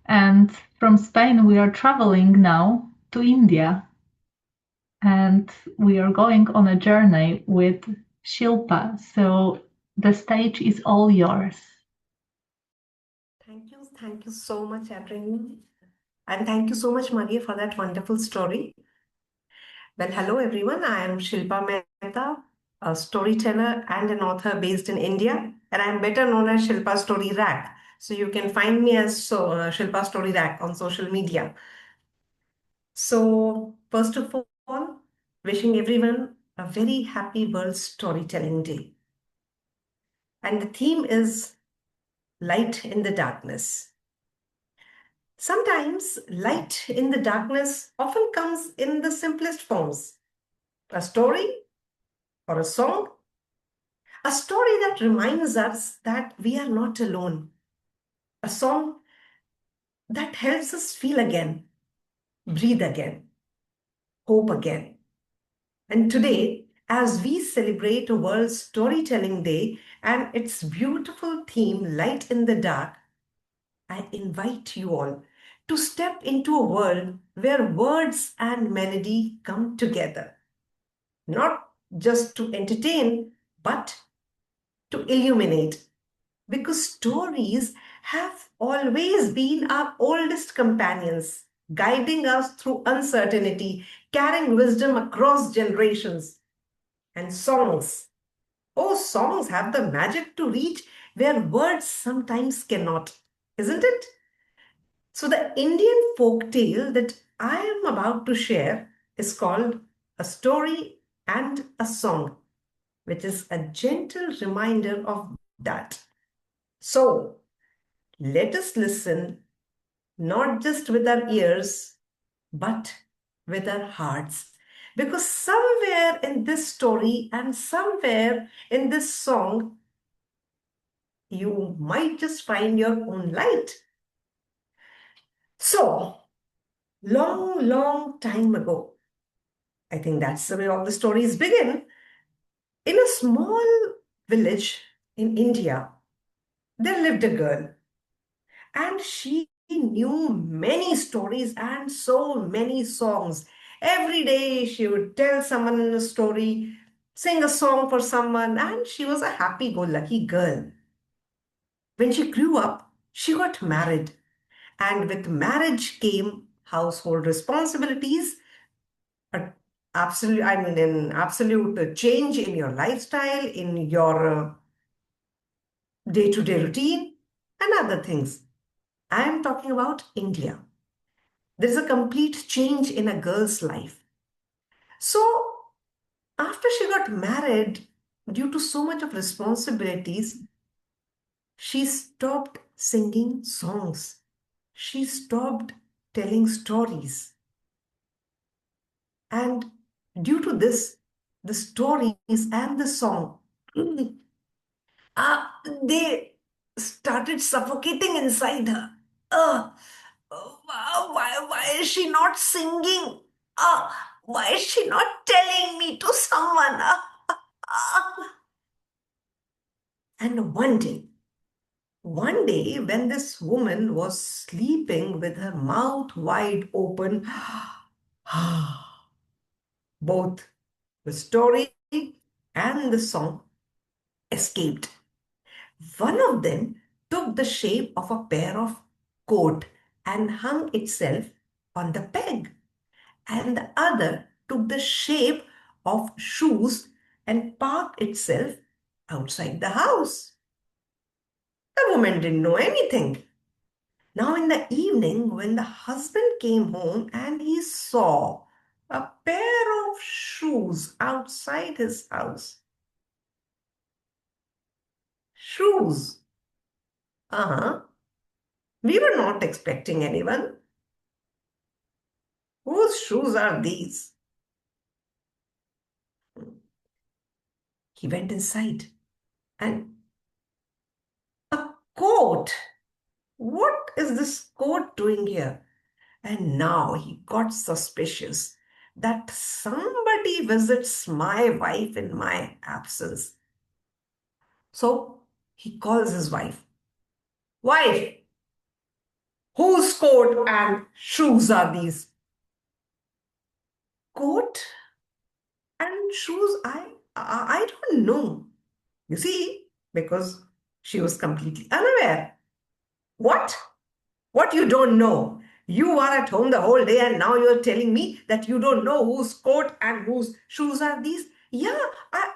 And from Spain, we are traveling now to India. And we are going on a journey with Shilpa. So the stage is all yours. Thank you so much, Adrian. And thank you so much, Maria, for that wonderful story. Well, hello everyone. I am Shilpa Mehta, a storyteller and an author based in India, and I'm better known as Shilpa Story Rack. So you can find me as Shilpa Story Rack on social media. So, first of all, wishing everyone a very happy World Storytelling Day. And the theme is light in the darkness. Sometimes light in the darkness often comes in the simplest forms: a story or a story that reminds us that we are not alone, a song that helps us feel again, breathe again, hope again. And today, as we celebrate a World Storytelling Day and its beautiful theme, Light in the Dark, I invite you all to step into a world where words and melody come together, not just to entertain, but to illuminate. Because stories have always been our oldest companions, guiding us through uncertainty, carrying wisdom across generations. And songs, oh, songs have the magic to reach where words sometimes cannot, isn't it? So, the Indian folk tale that I am about to share is called A Story and a Song, which is a gentle reminder of that. So, let us listen not just with our ears, but with our hearts. Because somewhere in this story and somewhere in this song, you might just find your own light. So, long, long time ago, I think that's the way all the stories begin. In a small village in India, there lived a girl, and she knew many stories and so many songs. Every day she would tell someone a story, sing a song for someone, and she was a happy go lucky girl. When she grew up, she got married, and with marriage came household responsibilities, a an absolute change in your lifestyle, in your day-to-day routine, and other things. I am talking about India. There is a complete change in a girl's life. So, after she got married, due to so much of responsibilities, she stopped singing songs. She stopped telling stories. And due to this, the stories and the song, they started suffocating inside her. Uh, why is she not singing? Why is she not telling me to someone? And one day, when this woman was sleeping with her mouth wide open, both the story and the song escaped. One of them took the shape of a pair of coat and hung itself on the peg, and the other took the shape of shoes and parked itself outside the house. The woman didn't know anything. Now, in the evening, when the husband came home and he saw a pair of shoes outside his house, shoes, uh-huh, we were not expecting anyone. Whose shoes are these? He went inside and a coat. What is this coat doing here? And now he got suspicious that somebody visits my wife in my absence. So he calls his wife. Wife, whose coat and shoes are these? Coat and shoes, I don't know. You see, because she was completely unaware. What? What you don't know? You are at home the whole day and now you're telling me that you don't know whose coat and whose shoes are these? Yeah, I,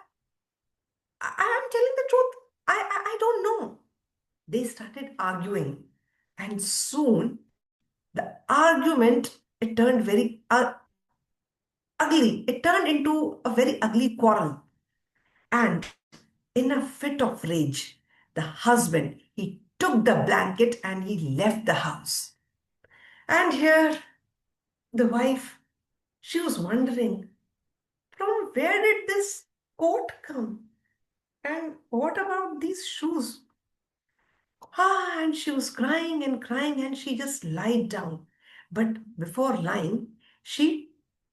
I am telling the truth. I don't know. They started arguing, and soon the argument it turned very ugly. It turned into a very ugly quarrel. And in a fit of rage, the husband he took the blanket and he left the house. And here the wife, she was wondering, from where did this coat come? And what about these shoes? Ah, and she was crying and she just lied down. But before lying, she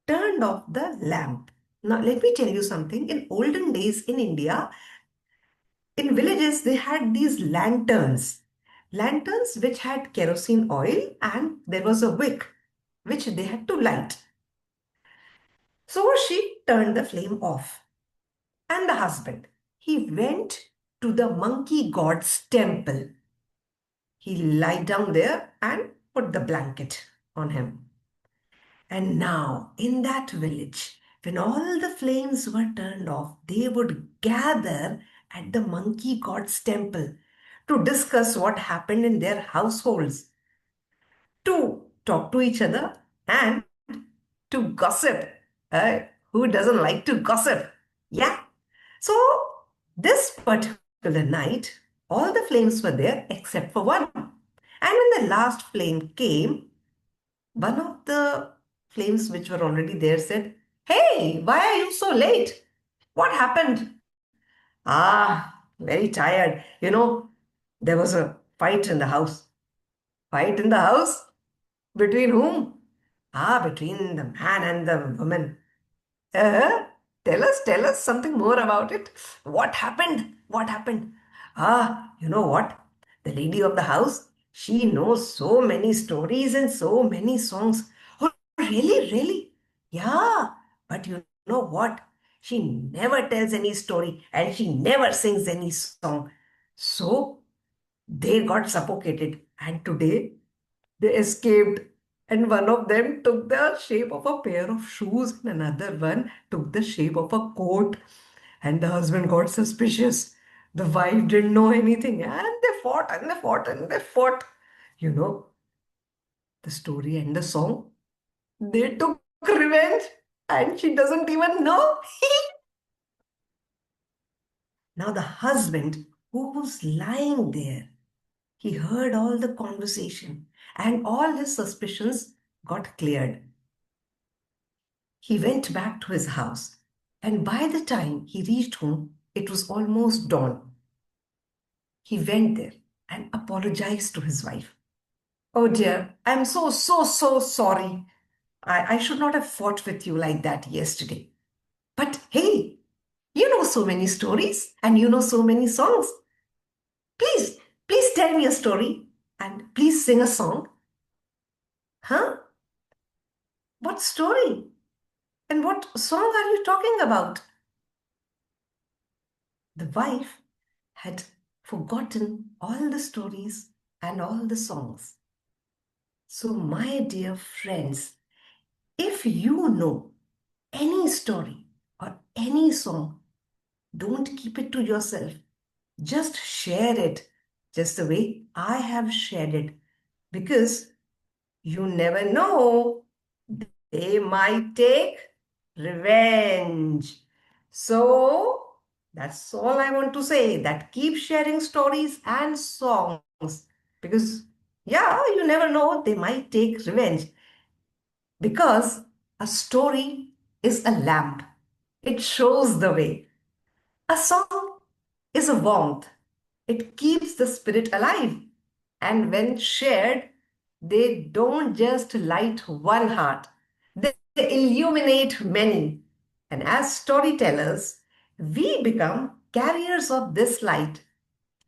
turned off the lamp. Now, let me tell you something. In olden days in India, in villages, they had these lanterns. Lanterns which had kerosene oil and there was a wick which they had to light. So she turned the flame off. And the husband, he went to the monkey god's temple. He lied down there and put the blanket on him. And now, in that village, when all the flames were turned off, they would gather at the monkey god's temple to discuss what happened in their households, to talk to each other, and to gossip. Uh, who doesn't like to gossip? Yeah. So, this particular night, all the flames were there except for one. And when the last flame came, one of the flames which were already there said, "Hey, why are you so late? What happened?" "Ah, very tired. There was a fight in the house." "Fight in the house? Between whom?" "Ah, between the man and the woman." Uh, tell us something more about it. What happened? What happened? Ah, you know what? The lady of the house, she knows so many stories and so many songs. Oh, really? Really? Yeah. But you know what? She never tells any story and she never sings any song. So they got suffocated. And today they escaped, and one of them took the shape of a pair of shoes, and another one took the shape of a coat. And the husband got suspicious. The wife didn't know anything, and they fought and they fought and they fought. You know, the story and the song, they took revenge, and she doesn't even know. Now, the husband who was lying there, he heard all the conversation, and all his suspicions got cleared. He went back to his house, and by the time he reached home, it was almost dawn. He went there and apologized to his wife. "Oh dear, I'm so sorry. I should not have fought with you like that yesterday. But hey, you know so many stories and you know so many songs. Please, please tell me a story and please sing a song." "Huh? What story? And what song are you talking about?" The wife had forgotten all the stories and all the songs. So, my dear friends, if you know any story or any song, don't keep it to yourself. Just share it, just the way I have shared it, because you never know, they might take revenge. So that's all I want to say. That keep sharing stories and songs because, yeah, you never know, they might take revenge. Because a story is a lamp, it shows the way. A song is a warmth, it keeps the spirit alive. And when shared, they don't just light one heart, they illuminate many. And as storytellers, we become carriers of this light.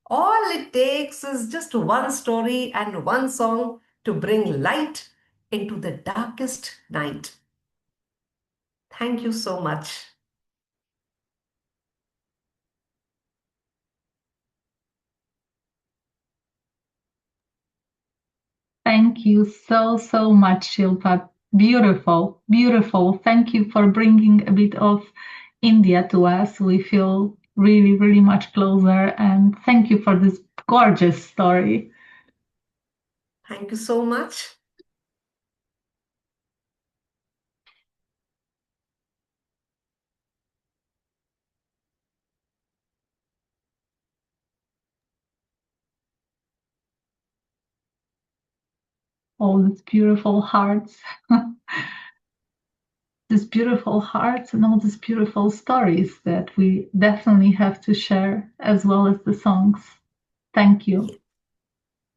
All it takes is just one story and one song to bring light into the darkest night. Thank you so much. Thank you so, so much, Shilpa. Beautiful, beautiful. Thank you for bringing a bit of India to us. We feel really, really much closer. And thank you for this gorgeous story. Thank you so much. All these beautiful hearts, these beautiful hearts, and all these beautiful stories that we definitely have to share, as well as the songs. Thank you.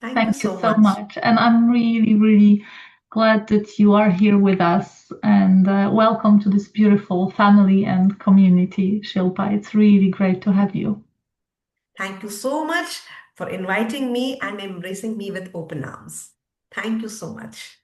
Thank you Thank you so so much. much. And I'm really, really glad that you are here with us. And welcome to this beautiful family and community, Shilpa. It's really great to have you. Thank you so much for inviting me and embracing me with open arms. Thank you so much.